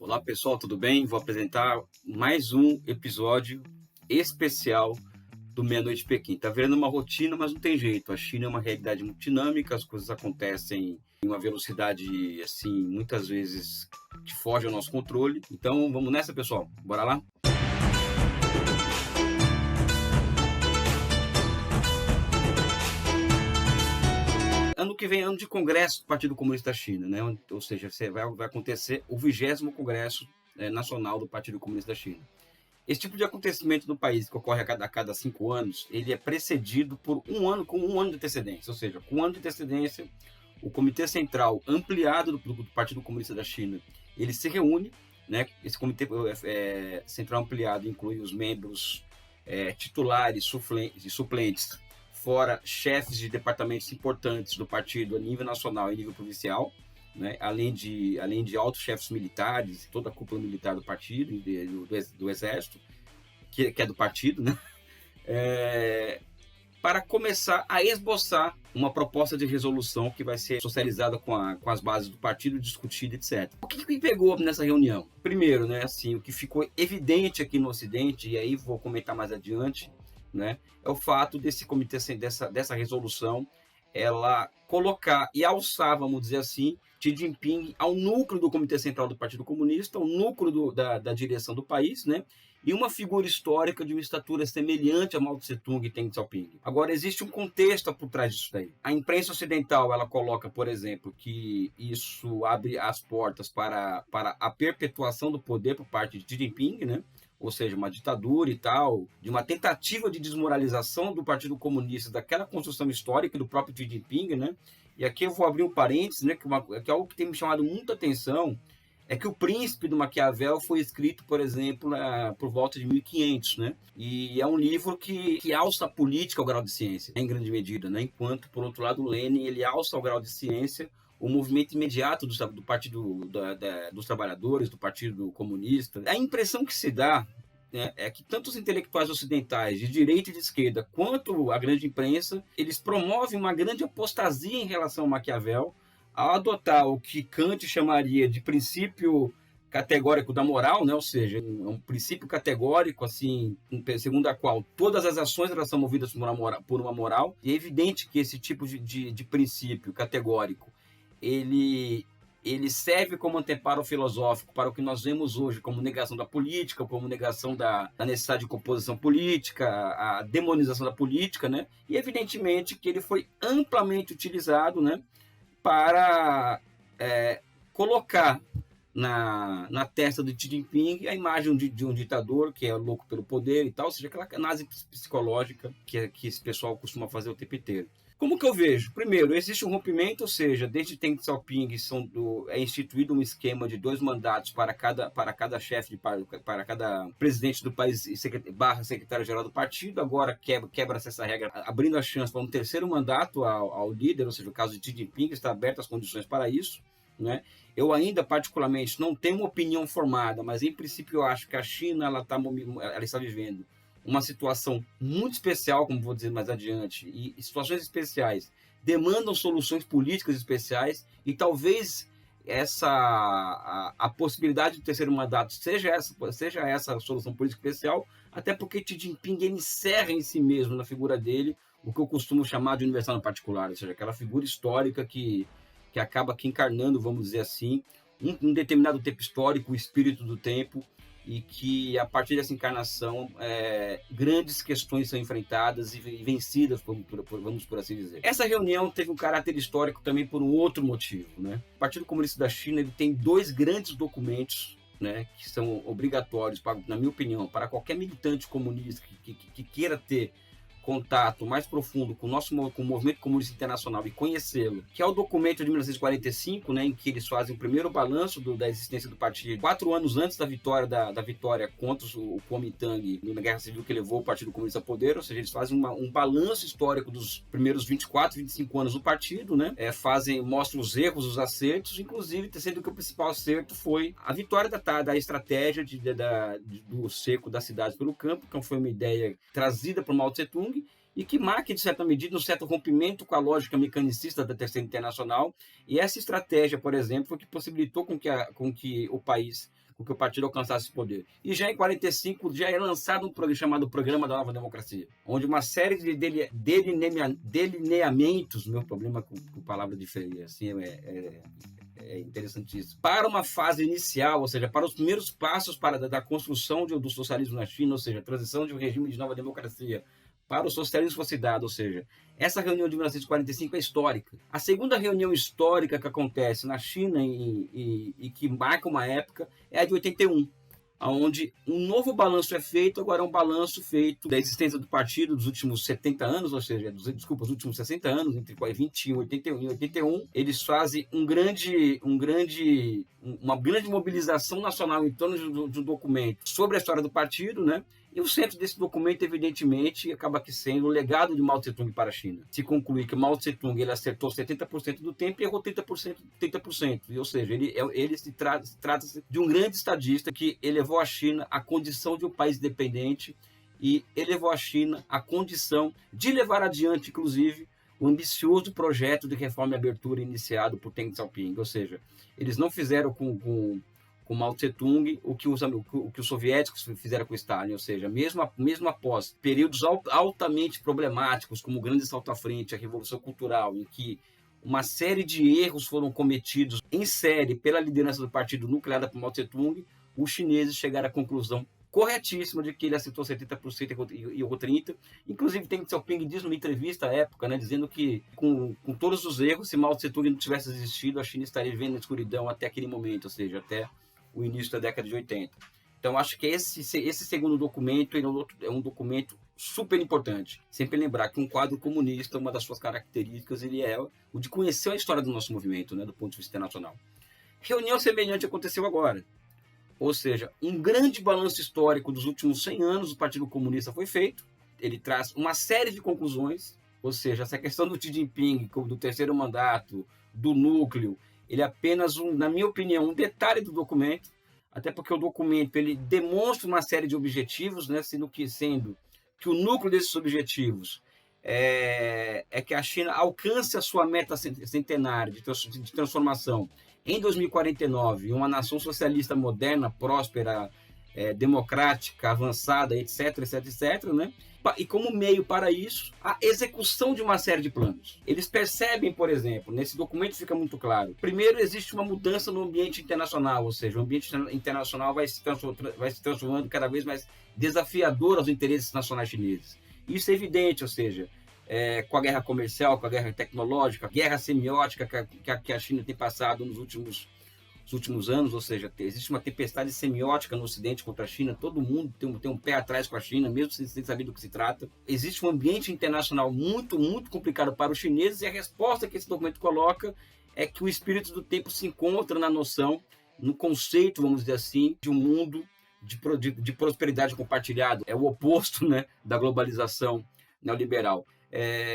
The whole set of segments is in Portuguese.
Olá pessoal, tudo bem? Vou apresentar mais um episódio especial do Meia-Noite de Pequim. Tá virando uma rotina, mas não tem jeito. A China é uma realidade muito dinâmica, as coisas acontecem em uma velocidade, assim, muitas vezes que foge ao nosso controle. Então vamos nessa, pessoal. Bora lá? Ano que vem, ano de congresso do Partido Comunista da China, né? Ou seja, vai acontecer o 20º Congresso Nacional do Partido Comunista da China. Esse tipo de acontecimento no país, que ocorre a cada 5 anos, ele é precedido por com um ano de antecedência. Ou seja, com um ano de antecedência, o Comitê Central Ampliado do Partido Comunista da China, ele se reúne, né? Esse Comitê Central Ampliado inclui os membros titulares e suplentes, fora chefes de departamentos importantes do partido a nível nacional e nível provincial, né? além de altos chefes militares, toda a cúpula militar do partido, do exército, que é do partido, né? Para começar a esboçar uma proposta de resolução que vai ser socializada com as bases do partido, discutida, etc. O que me pegou nessa reunião? Primeiro, né, assim, o que ficou evidente aqui no Ocidente, e aí vou comentar mais adiante, né, é o fato desse comitê, dessa resolução, ela colocar e alçar, vamos dizer assim, Xi Jinping ao núcleo do Comitê Central do Partido Comunista, ao núcleo da direção do país, né? E uma figura histórica de uma estatura semelhante a Mao Tse Tung e Deng Xiaoping. Agora, existe um contexto por trás disso daí. A imprensa ocidental, ela coloca, por exemplo, que isso abre as portas para a perpetuação do poder por parte de Xi Jinping, né? Ou seja, uma ditadura e tal, de uma tentativa de desmoralização do Partido Comunista, daquela construção histórica do próprio Xi Jinping, né? E aqui eu vou abrir um parênteses, né? Que é algo que tem me chamado muita atenção, é que o Príncipe do Maquiavel foi escrito, por exemplo, por volta de 1500, né? E é um livro que alça a política ao grau de ciência, em grande medida, né? Enquanto, por outro lado, o Lenin, ele alça ao grau de ciência o movimento imediato do Partido dos Trabalhadores, do Partido Comunista. A impressão que se dá, né, é que tanto os intelectuais ocidentais, de direita e de esquerda, quanto a grande imprensa, eles promovem uma grande apostasia em relação ao Maquiavel, ao adotar o que Kant chamaria de princípio categórico da moral, né? Ou seja, um princípio categórico, assim, segundo a qual todas as ações elas são movidas por uma moral. E é evidente que esse tipo de princípio categórico ele serve como anteparo filosófico para o que nós vemos hoje como negação da política, como negação da necessidade de composição política, a demonização da política, né? E evidentemente que ele foi amplamente utilizado, né, para colocar na testa do Xi Jinping a imagem de um ditador que é louco pelo poder e tal, ou seja, aquela análise psicológica que esse pessoal costuma fazer o tempo inteiro. Como que eu vejo? Primeiro, existe um rompimento, ou seja, desde Deng Xiaoping é instituído um esquema de 2 mandatos para cada chefe, para cada presidente do país e secretário-geral do partido. Agora quebra-se essa regra, abrindo a chance para um 3º mandato ao líder, ou seja, o caso de Xi Jinping, está aberto as condições para isso, né? Eu ainda, particularmente, não tenho uma opinião formada, mas em princípio eu acho que a China ela está vivendo uma situação muito especial, como vou dizer mais adiante, e situações especiais demandam soluções políticas especiais, e talvez a possibilidade do 3º mandato seja essa solução política especial, até porque Xi Jinping ele encerra em si mesmo, na figura dele, o que eu costumo chamar de universal no particular, ou seja, aquela figura histórica que acaba aqui encarnando, vamos dizer assim, um determinado tempo histórico, o espírito do tempo, e que, a partir dessa encarnação, grandes questões são enfrentadas e vencidas, vamos por assim dizer. Essa reunião teve um caráter histórico também por um outro motivo, né? O Partido Comunista da China ele tem 2 grandes documentos, né, que são obrigatórios, na minha opinião, para qualquer militante comunista que queira ter contato mais profundo com o movimento comunista internacional e conhecê-lo, que é o documento de 1945, né, em que eles fazem o primeiro balanço da existência do partido, 4 anos antes da vitória contra o Kuomintang na Guerra Civil que levou o Partido Comunista ao poder, ou seja, eles fazem um balanço histórico dos primeiros 24, 25 anos do partido, né, mostram os erros, os acertos, inclusive sendo que o principal acerto foi a vitória da estratégia do cerco das cidades pelo campo, que foi uma ideia trazida por Mao Tse Tung, e que marque, de certa medida, um certo rompimento com a lógica mecanicista da Terceira Internacional. E essa estratégia, por exemplo, foi que possibilitou com que o país com que o partido alcançasse o poder. E já em 45 já é lançado um programa chamado Programa da Nova Democracia, onde uma série de delineamentos, meu problema com palavra diferente, assim, é interessantíssimo, para uma fase inicial, ou seja, para os primeiros passos da construção do socialismo na China, ou seja, a transição de um regime de nova democracia para o socialismo fosse dado, ou seja, essa reunião de 1945 é histórica. A segunda reunião histórica que acontece na China e que marca uma época é a de 81, onde um novo balanço é feito, agora é um balanço feito da existência do partido dos últimos 70 anos, ou seja, dos últimos 60 anos, entre 21 e 81, eles fazem uma grande mobilização nacional em torno de um documento sobre a história do partido, né? E o centro desse documento, evidentemente, acaba que sendo o legado de Mao Tse-tung para a China. Se conclui que Mao Tse-tung ele acertou 70% do tempo e errou 30%. Ou seja, ele se trata de um grande estadista que elevou a China à condição de um país independente e elevou a China à condição de levar adiante, inclusive, o ambicioso projeto de reforma e abertura iniciado por Deng Xiaoping. Ou seja, eles não fizeram com Mao Tse-tung o que os soviéticos fizeram com Stalin, ou seja, mesmo após períodos altamente problemáticos, como o grande salto à frente, a Revolução Cultural, em que uma série de erros foram cometidos em série pela liderança do partido nucleada por Mao Tse-tung, os chineses chegaram à conclusão corretíssima de que ele acertou 70% e errou 30%. Inclusive, Deng Xiaoping diz numa entrevista à época, né, dizendo que com todos os erros, se Mao Tse-tung não tivesse existido, a China estaria vivendo na escuridão até aquele momento, ou seja, até o início da década de 80. Então, acho que esse segundo documento é um documento super importante. Sempre lembrar que um quadro comunista, uma das suas características, ele é o de conhecer a história do nosso movimento, né, do ponto de vista internacional. Reunião semelhante aconteceu agora. Ou seja, um grande balanço histórico dos últimos 100 anos do Partido Comunista foi feito. Ele traz uma série de conclusões, ou seja, essa questão do Xi Jinping, do terceiro mandato, do núcleo, ele é apenas, na minha opinião, um detalhe do documento, até porque o documento ele demonstra uma série de objetivos, né, sendo que o núcleo desses objetivos é que a China alcance a sua meta centenária de transformação em 2049, uma nação socialista moderna, próspera, democrática, avançada, etc, né? E como meio para isso, a execução de uma série de planos. Eles percebem, por exemplo, nesse documento fica muito claro, primeiro existe uma mudança no ambiente internacional, ou seja, o ambiente internacional vai se transformando cada vez mais desafiador aos interesses nacionais chineses. Isso é evidente, ou seja, com a guerra comercial, com a guerra tecnológica, a guerra semiótica que a China tem passado nos últimos anos, ou seja, existe uma tempestade semiótica no Ocidente contra a China, todo mundo tem um pé atrás com a China, mesmo sem saber do que se trata. Existe um ambiente internacional muito, muito complicado para os chineses e a resposta que esse documento coloca é que o espírito do tempo se encontra na noção, no conceito, vamos dizer assim, de um mundo de prosperidade compartilhada. É o oposto, né, da globalização neoliberal.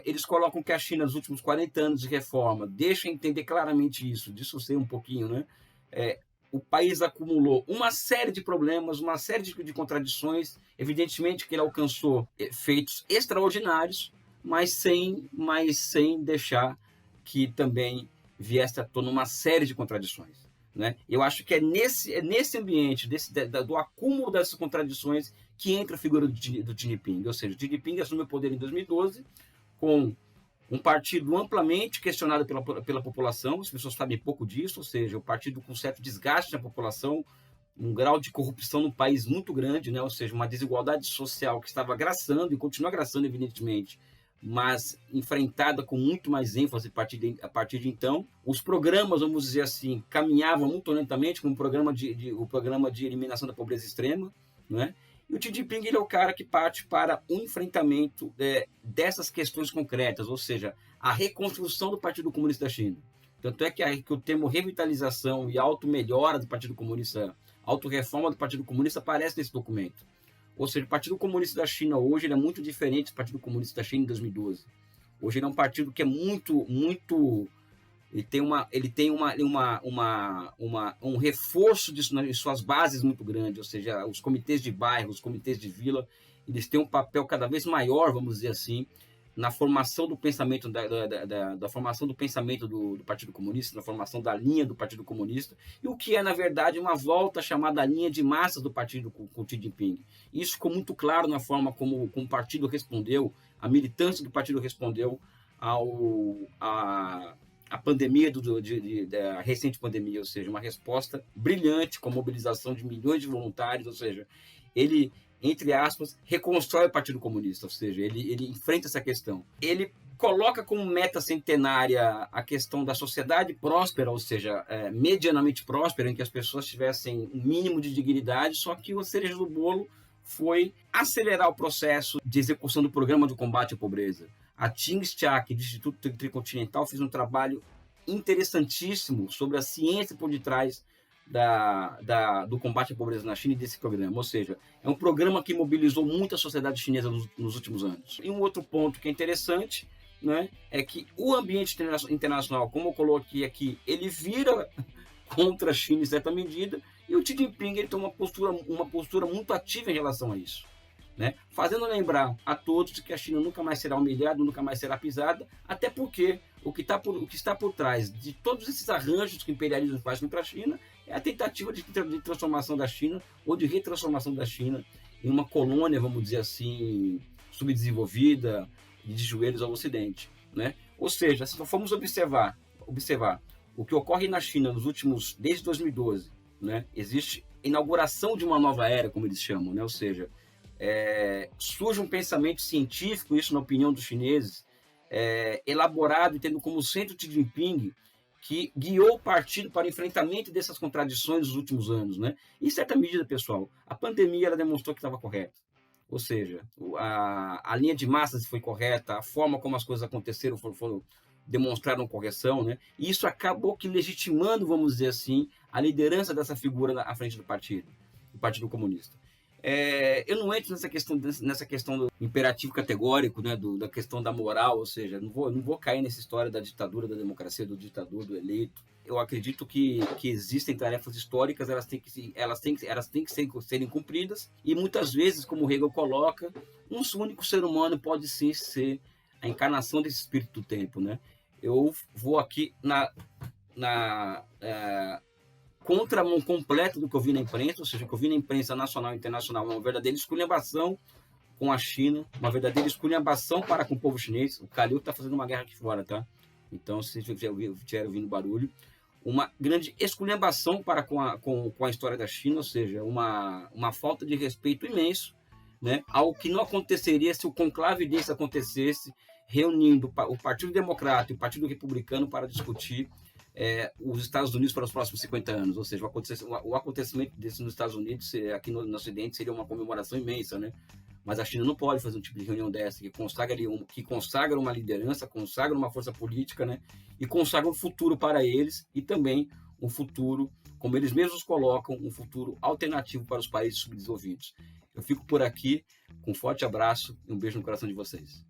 Eles colocam que a China, nos últimos 40 anos de reforma, deixa entender claramente isso, disso sei um pouquinho, né? O país acumulou uma série de problemas, uma série de contradições. Evidentemente que ele alcançou feitos extraordinários, mas sem deixar que também viesse à tona uma série de contradições, né? Eu acho que é nesse ambiente, do acúmulo dessas contradições, que entra a figura do Xi Jinping. Ou seja, o Xi Jinping assume o poder em 2012 com um partido amplamente questionado pela população, as pessoas sabem pouco disso, ou seja, o partido com certo desgaste na população, um grau de corrupção no país muito grande, né? Ou seja, uma desigualdade social que estava agraçando e continua agraçando, evidentemente, mas enfrentada com muito mais ênfase a partir de então. Os programas, vamos dizer assim, caminhavam muito lentamente, como o programa de eliminação da pobreza extrema, né? E o Xi Jinping ele é o cara que parte para o enfrentamento dessas questões concretas, ou seja, a reconstrução do Partido Comunista da China. Tanto é que o termo revitalização e auto-melhora do Partido Comunista, auto-reforma do Partido Comunista aparece nesse documento. Ou seja, o Partido Comunista da China hoje ele é muito diferente do Partido Comunista da China em 2012. Hoje ele é um partido que é muito, muito... Ele tem um reforço disso em suas bases muito grande, ou seja, os comitês de bairro, os comitês de vila, eles têm um papel cada vez maior, vamos dizer assim, na formação do pensamento da formação do pensamento do Partido Comunista, na formação da linha do Partido Comunista, e o que é, na verdade, uma volta chamada linha de massas do partido com Xi Jinping. Isso ficou muito claro na forma como o partido respondeu, a militância do partido respondeu a pandemia, da recente pandemia, ou seja, uma resposta brilhante com a mobilização de milhões de voluntários, ou seja, ele, entre aspas, reconstrói o Partido Comunista, ou seja, ele enfrenta essa questão. Ele coloca como meta centenária a questão da sociedade próspera, ou seja, medianamente próspera, em que as pessoas tivessem um mínimo de dignidade, só que a cereja do bolo foi acelerar o processo de execução do programa do combate à pobreza. A Ting Stiach, do Instituto Tricontinental, fez um trabalho interessantíssimo sobre a ciência por detrás do combate à pobreza na China e desse programa. Ou seja, é um programa que mobilizou muito a sociedade chinesa nos últimos anos. E um outro ponto que é interessante, né, é que o ambiente internacional, como eu coloquei aqui, ele vira contra a China em certa medida, e o Xi Jinping ele toma uma postura muito ativa em relação a isso, né? Fazendo lembrar a todos que a China nunca mais será humilhada, nunca mais será pisada, até porque o que está por trás de todos esses arranjos que o imperialismo faz contra a China é a tentativa de transformação da China, ou de retransformação da China em uma colônia, vamos dizer assim, subdesenvolvida e de joelhos ao Ocidente, né? Ou seja, se formos observar o que ocorre na China desde 2012, né? Existe inauguração de uma nova era, como eles chamam, né? Ou seja, surge um pensamento científico, isso na opinião dos chineses, elaborado e tendo como centro Xi Jinping, que guiou o partido para o enfrentamento dessas contradições dos últimos anos, né? Em certa medida, pessoal, a pandemia ela demonstrou que estava correta. Ou seja, a linha de massas foi correta, a forma como as coisas aconteceram demonstraram correção, né? E isso acabou que legitimando, vamos dizer assim, a liderança dessa figura à frente do Partido Comunista. Eu não entro nessa questão do imperativo categórico, né, da questão da moral, ou seja, não vou cair nessa história da ditadura da democracia, do ditador, do eleito. Eu acredito que existem tarefas históricas, elas têm que serem cumpridas, e muitas vezes, como o Hegel coloca, um único ser humano pode sim ser a encarnação desse espírito do tempo, né? Eu vou aqui na contramão completa do que eu vi na imprensa, ou seja, o que eu vi na imprensa nacional e internacional, uma verdadeira esculhambação com a China, uma verdadeira esculhambação para com o povo chinês. O Calil está fazendo uma guerra aqui fora, tá? Então, se vocês estiverem ouvindo barulho, uma grande esculhambação para com a história da China, ou seja, uma falta de respeito imenso, né? Algo que não aconteceria se o conclave desse acontecesse, reunindo o Partido Democrata e o Partido Republicano para discutir os Estados Unidos para os próximos 50 anos. Ou seja, o acontecimento desse nos Estados Unidos, aqui no Ocidente, seria uma comemoração imensa, né? Mas a China não pode fazer um tipo de reunião dessa, que consagra uma liderança, consagra uma força política, né? E consagra um futuro para eles, e também um futuro, como eles mesmos colocam, um futuro alternativo para os países subdesenvolvidos. Eu fico por aqui, com um forte abraço e um beijo no coração de vocês.